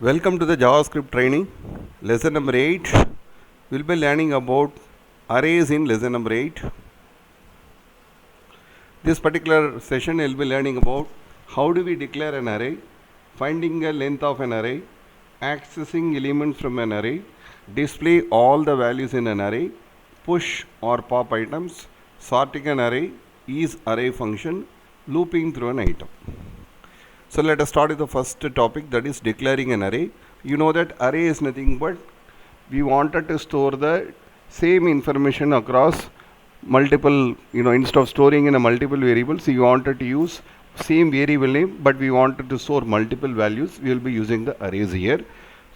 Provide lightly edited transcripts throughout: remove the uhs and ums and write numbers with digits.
Welcome to the JavaScript training. Lesson number 8. We'll be learning about arrays in lesson number 8. This particular session we'll be learning about how do we declare an array, finding a length of an array, accessing elements from an array, display all the values in an array, push or pop items, sorting an array, is array function, looping through an item. So let us start with the first topic, that is declaring an array. You know that array is nothing but we wanted to store the same information across multiple, instead of storing in a multiple variables, you wanted to use same variable name, but we wanted to store multiple values. We will be using the arrays here.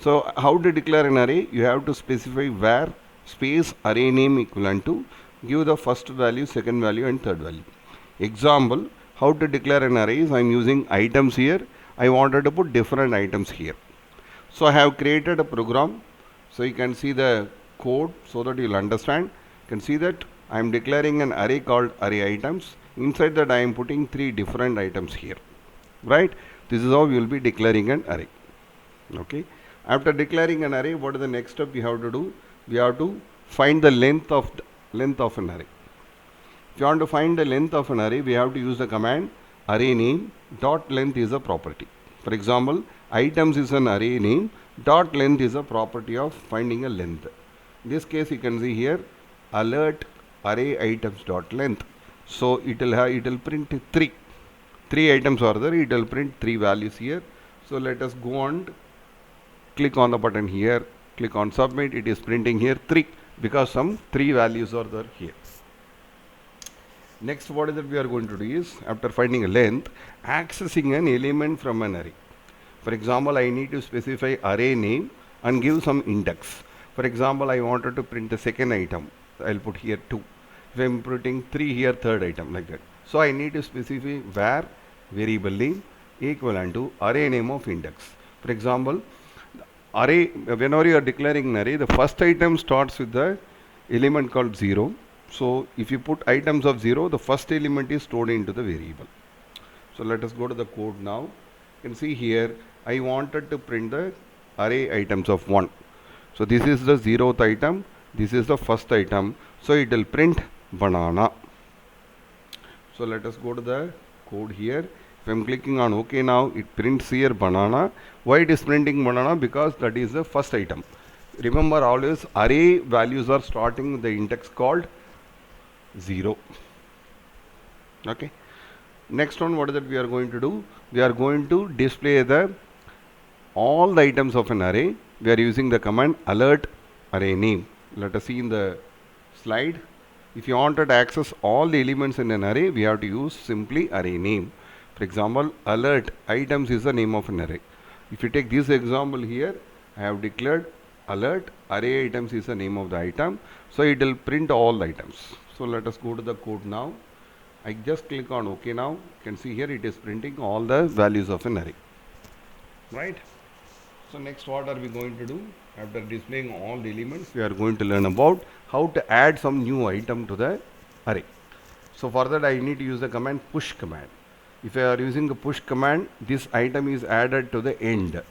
So how to declare an array? You have to specify where space array name equivalent to, give the first value, second value and third value. Example, how to declare an array is I am using items here. I wanted to put different items here. So I have created a program. So you can see the code so that you will understand. You can see that I am declaring an array called array items. Inside that I am putting 3 different items here. Right? This is how we will be declaring an array. Okay. After declaring an array, what is the next step we have to do? We have to find the length of an array. If you want to find the length of an array, we have to use the command array name dot length is a property. For example, items is an array name, dot length is a property of finding a length. In this case, you can see here alert array items dot length. So it will print 3. 3 items are there. It will print 3 values here. So let us go on, click on the button here, click on submit. It is printing here 3 because some 3 values are there here. Next, what is that we are going to do is, after finding a length, accessing an element from an array. For example, I need to specify array name and give some index. For example, I wanted to print the second item. I'll put here 2. If I'm putting 3 here, third item, like that. So I need to specify where variable name equivalent to array name of index. For example, array, whenever you are declaring an array, the first item starts with the element called 0. So if you put items of 0, the first element is stored into the variable. So let us go to the code now. You can see here, I wanted to print the array items of 1. So this is the 0th item, this is the first item. So it will print banana. So let us go to the code here. If I am clicking on OK now, it prints here banana. Why it is printing banana? Because that is the first item. Remember, always array values are starting with the index called 0. Okay. Next one, what is that we are going to do? We are going to display all the items of an array. We are using the command alert array name. Let us see in the slide. If you wanted to access all the elements in an array, we have to use simply array name. For example, alert items is the name of an array. If you take this example here, I have declared alert array items is the name of the item. So it will print all the items. So let us go to the code now. I just click on OK now. You can see here it is printing all the values of an array. Right? So next, what are we going to do? After displaying all the elements, we are going to learn about how to add some new item to the array. So for that, I need to use the command push command. If I are using the push command, this item is added to the end.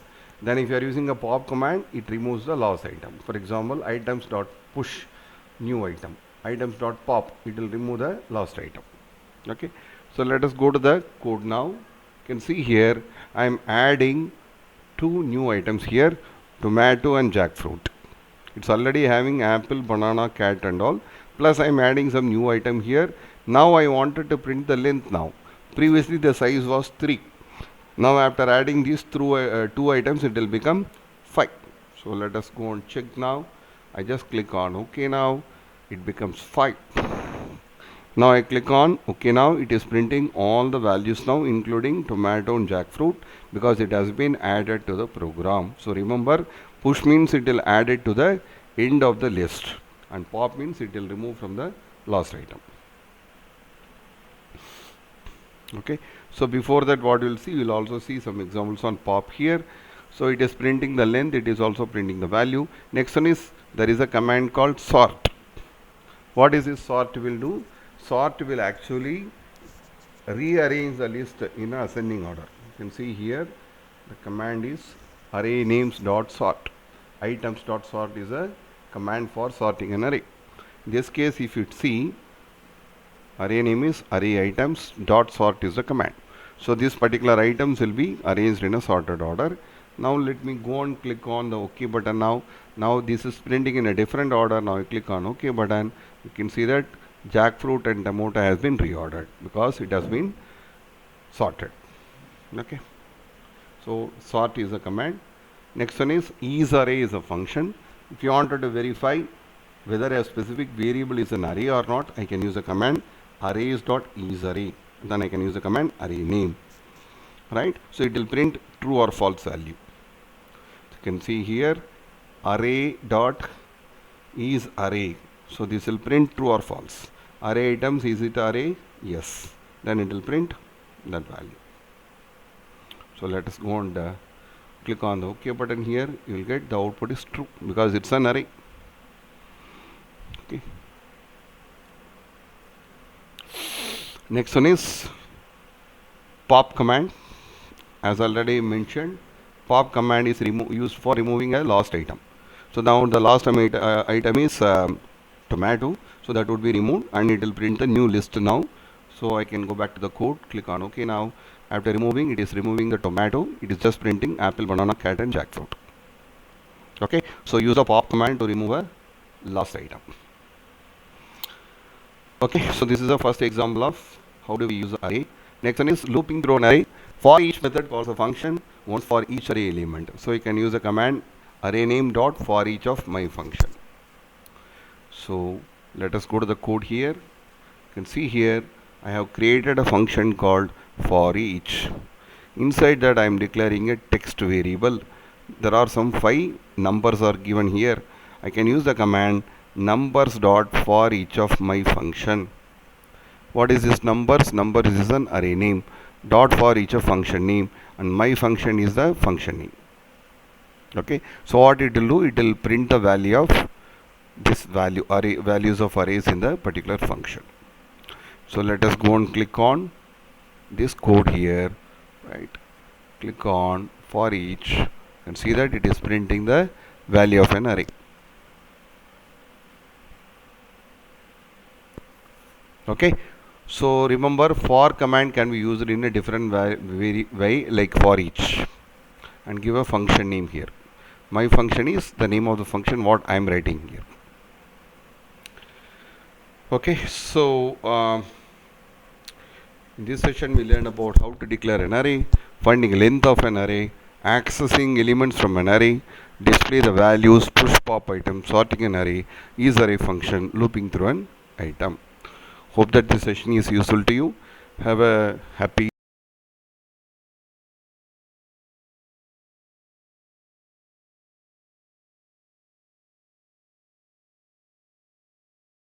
Then if you are using a pop command, it removes the last item. For example, items.push new item, items.pop, it will remove the last item. Okay. So let us go to the code now. You can see here I am adding 2 new items here, tomato and jackfruit. It's already having apple, banana, cat and all. Plus I am adding some new item here. Now I wanted to print the length now. Previously the size was 3. Now after adding these 2 items, it will become 5. So let us go and check now. I just click on OK now. It becomes 5. Now I click on OK now. It is printing all the values now, including tomato and jackfruit, because it has been added to the program. So remember, push means it will add it to the end of the list, and pop means it will remove from the last item. Okay. So before that, what you will see, you will also see some examples on pop here. So it is printing the length, it is also printing the value. Next one is, there is a command called sort. What is this sort will do? Sort will actually rearrange the list in ascending order. You can see here the command is array names dot sort. Items dot sort is a command for sorting an array. In this case, if you see, array name is array items dot sort is the command. So this particular items will be arranged in a sorted order. Now let me go and click on the OK button now. Now this is printing in a different order. Now I click on OK button. You can see that jackfruit and tomato has been reordered because it has been sorted. Okay. So sort is a command. Next one is isArray is a function. If you wanted to verify whether a specific variable is an array or not, I can use a command arrays.isArray. Then I can use the command array name. Right? So it will print true or false value. You can see here array.isArray. So this will print true or false. Array items, is it array? Yes. Then it will print that value. So let us go and click on the OK button here. You will get the output is true because it's an array. Okay. Next one is pop command. As already mentioned, pop command is used for removing a lost item. So now the last item is tomato. So that would be removed and it will print the new list now. So I can go back to the code, click on OK now. After removing, it is removing the tomato. It is just printing apple, banana, cat and jackfruit. Okay. So use the pop command to remove a lost item. Okay. So this is the first example of how do we use array. Next one is looping through an array. For each method calls a function once for each array element. So you can use the command array name dot for each of my function. So let us go to the code here. You can see here I have created a function called for each. Inside that I am declaring a text variable. There are some 5 numbers are given here. I can use the command numbers dot for each of my function. What is this numbers? Numbers is an array name. Dot for each of function name, and my function is the function name. Okay. So what it will do? It will print the value of this value array values of arrays in the particular function. So let us go and click on this code here, right? Click on for each and see that it is printing the value of an array. Okay. So remember, for command can be used in a different way like for each, and give a function name here. My function is the name of the function what I am writing here. Okay. So in this session we learned about how to declare an array, finding length of an array, accessing elements from an array, display the values, push pop item, sorting an array, isArray function, looping through an item. Hope that this session is useful to you. Have a happy